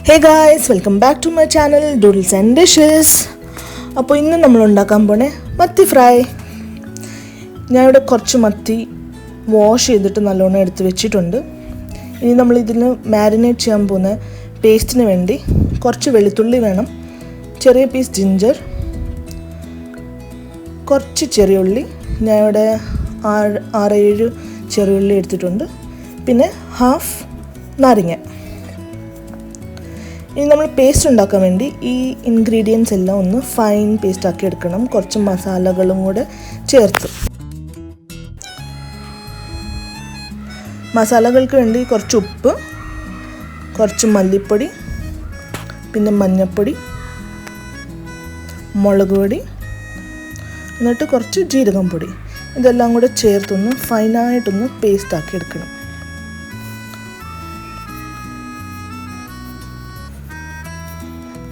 Hey guys, welcome back to my channel Doodles and Dishes. അപ്പോൾ ഇന്ന് നമ്മൾ ഉണ്ടാക്കാൻ പോണേ മത്തി ഫ്രൈ. ഞാൻ ഇവിടെ കുറച്ച് മത്തി വാഷ് ചെയ്തിട്ട് നല്ലോണം എടുത്ത് വെച്ചിട്ടുണ്ട്. ഇനി നമ്മൾ ഇതിന് മാരിനേറ്റ് ചെയ്യാൻ പോകുന്ന പേസ്റ്റിന് വേണ്ടി കുറച്ച് വെളുത്തുള്ളി വേണം, ചെറിയ പീസ് ജിഞ്ചർ, കുറച്ച് ചെറിയ ഉള്ളി, ഞാൻ ഇവിടെ 6-7 ചെറിയ ഉള്ളി എടുത്തിട്ടുണ്ട്, പിന്നെ ഹാഫ് നാരങ്ങ. ഇനി നമ്മൾ പേസ്റ്റ് ഉണ്ടാക്കാൻ വേണ്ടി ഈ ഇൻഗ്രീഡിയൻസ് എല്ലാം ഒന്ന് ഫൈൻ പേസ്റ്റ് ആക്കി എടുക്കണം, കുറച്ച് മസാലകളും കൂടെ ചേർത്ത്. മസാലകൾക്ക് വേണ്ടി കുറച്ച് ഉപ്പ്, കുറച്ച് മല്ലിപ്പൊടി, പിന്നെ മഞ്ഞൾപ്പൊടി, മുളക് പൊടി, എന്നിട്ട് കുറച്ച് ജീരകം പൊടി, ഇതെല്ലാം കൂടെ ചേർത്തൊന്ന് ഫൈനായിട്ടൊന്ന് പേസ്റ്റ് ആക്കി എടുക്കണം.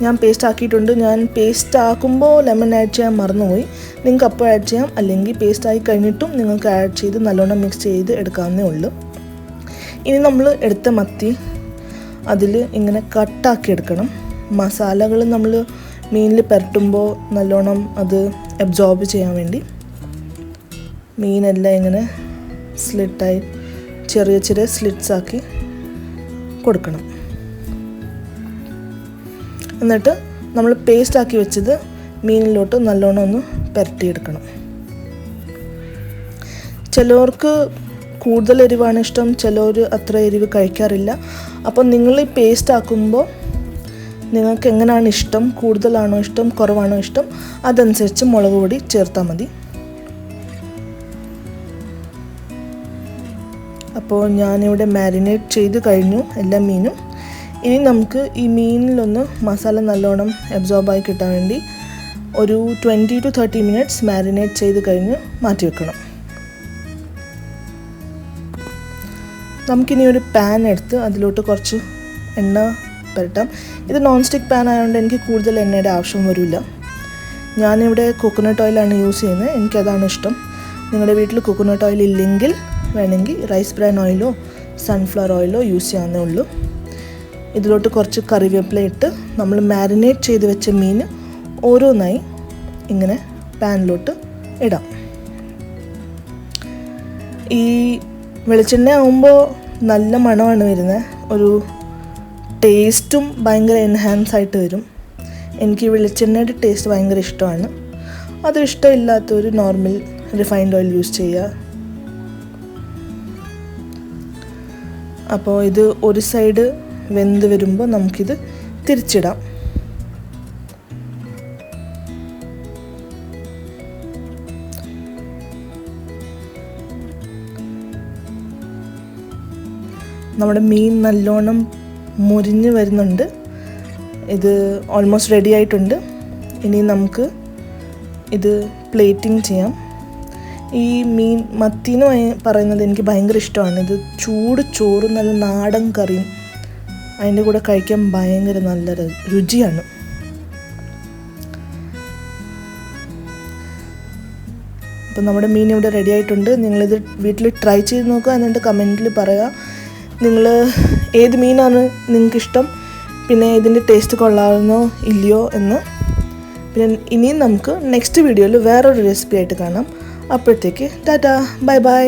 ഞാൻ പേസ്റ്റ് ആക്കിയിട്ടുണ്ട്. ഞാൻ പേസ്റ്റ് ആക്കുമ്പോൾ ലെമൺ ആഡ് ചെയ്യാൻ മറന്നുപോയി. നിങ്ങൾക്ക് അപ്പോൾ ആഡ് ചെയ്യാം, അല്ലെങ്കിൽ പേസ്റ്റ് ആയി കഴിഞ്ഞിട്ടും നിങ്ങൾക്ക് ആഡ് ചെയ്ത് നല്ലോണം മിക്സ് ചെയ്ത് എടുക്കാവുന്നേ ഉള്ളൂ. ഇനി നമ്മൾ എടുത്ത മത്തി അതിൽ ഇങ്ങനെ കട്ടാക്കി എടുക്കണം. മസാലകൾ നമ്മൾ മീനിൽ പുരട്ടുമ്പോൾ നല്ലോണം അത് അബ്സോർബ് ചെയ്യാൻ വേണ്ടി മീനെല്ലാം ഇങ്ങനെ സ്ലിറ്റായി ചെറിയ ചെറിയ സ്ലിറ്റ്സ് ആക്കി കൊടുക്കണം. എന്നിട്ട് നമ്മൾ പേസ്റ്റ് ആക്കി വെച്ചത് മീനിലോട്ട് നല്ലോണം ഒന്ന് പുരട്ടിയെടുക്കണം. ചിലവർക്ക് കൂടുതൽ എരിവാണ് ഇഷ്ടം, ചിലവർ അത്ര എരിവ് കഴിക്കാറില്ല. അപ്പം നിങ്ങൾ ഈ പേസ്റ്റ് ആക്കുമ്പോൾ നിങ്ങൾക്ക് എങ്ങനെയാണ് ഇഷ്ടം, കൂടുതലാണോ ഇഷ്ടം കുറവാണോ ഇഷ്ടം, അതനുസരിച്ച് മുളക് പൊടി ചേർത്താൽ മതി. അപ്പോൾ ഞാനിവിടെ മാരിനേറ്റ് ചെയ്ത് കഴിഞ്ഞു എല്ലാ മീനും. ഇനി നമുക്ക് ഈ മീനിലൊന്ന് മസാല നല്ലോണം അബ്സോർബായി കിട്ടാൻ വേണ്ടി ഒരു 20 to 30 minutes മാരിനേറ്റ് ചെയ്ത് കഴിഞ്ഞ് മാറ്റി വെക്കണം. നമുക്കിനി ഒരു പാൻ എടുത്ത് അതിലോട്ട് കുറച്ച് എണ്ണ പുരട്ടാം. ഇത് നോൺ സ്റ്റിക്ക് പാൻ ആയതുകൊണ്ട് എനിക്ക് കൂടുതൽ എണ്ണയുടെ ആവശ്യം വരില്ല. ഞാനിവിടെ കോക്കനട്ട് ഓയിലാണ് യൂസ് ചെയ്യുന്നത്, എനിക്കതാണ് ഇഷ്ടം. നിങ്ങളുടെ വീട്ടിൽ കോക്കനട്ട് ഓയിൽ ഇല്ലെങ്കിൽ വേണമെങ്കിൽ റൈസ് ബ്രാൻ ഓയിലോ സൺഫ്ലവർ ഓയിലോ യൂസ് ചെയ്യാവുന്നേ ഉള്ളൂ. ഇതിലോട്ട് കുറച്ച് കറിവേപ്പില ഇട്ട് നമ്മൾ മാരിനേറ്റ് ചെയ്ത് വെച്ച മീൻ ഓരോന്നായി ഇങ്ങനെ പാനിലോട്ട് ഇടാം. ഈ വെളിച്ചെണ്ണ ആകുമ്പോൾ നല്ല മണമാണ് വരുന്നത്, ഒരു ടേസ്റ്റും ഭയങ്കര എൻഹാൻസ് ആയിട്ട് വരും. എനിക്ക് വെളിച്ചെണ്ണയുടെ ടേസ്റ്റ് ഭയങ്കര ഇഷ്ടമാണ്. അത് ഇഷ്ടമില്ലാത്തൊരു നോർമൽ റിഫൈൻഡ് ഓയിൽ യൂസ് ചെയ്യുക. അപ്പോൾ ഇത് ഒരു സൈഡ് വെന്ത് വരുമ്പോൾ നമുക്കിത് തിരിച്ചിടാം. നമ്മുടെ മീൻ നല്ലോണം മുരിഞ്ഞ് വരുന്നുണ്ട്. ഇത് ഓൾമോസ്റ്റ് റെഡി ആയിട്ടുണ്ട്. ഇനി നമുക്ക് ഇത് പ്ലേറ്റിംഗ് ചെയ്യാം. ഈ മീൻ മത്തിന്ന് പറയുന്നത് എനിക്ക് ഭയങ്കര ഇഷ്ടമാണ്. ഇത് ചൂട് ചോറും നല്ല നാടൻ കറിയും അതിൻ്റെ കൂടെ കഴിക്കാൻ ഭയങ്കര നല്ല രുചിയാണ്. അപ്പം നമ്മുടെ മീൻ ഇവിടെ റെഡി ആയിട്ടുണ്ട്. നിങ്ങളിത് വീട്ടിൽ ട്രൈ ചെയ്ത് നോക്കുക, എന്നിട്ട് കമൻറ്റിൽ പറയുക നിങ്ങൾ ഏത് മീനാണ് നിങ്ങൾക്കിഷ്ടം, പിന്നെ ഇതിൻ്റെ ടേസ്റ്റ് കൊള്ളാമെന്നോ ഇല്ലയോ എന്ന്. പിന്നെ ഇനിയും നമുക്ക് നെക്സ്റ്റ് വീഡിയോയിൽ വേറൊരു റെസിപ്പി ആയിട്ട് കാണാം. അപ്പോഴത്തേക്ക് ടാറ്റാ, ബൈ ബൈ.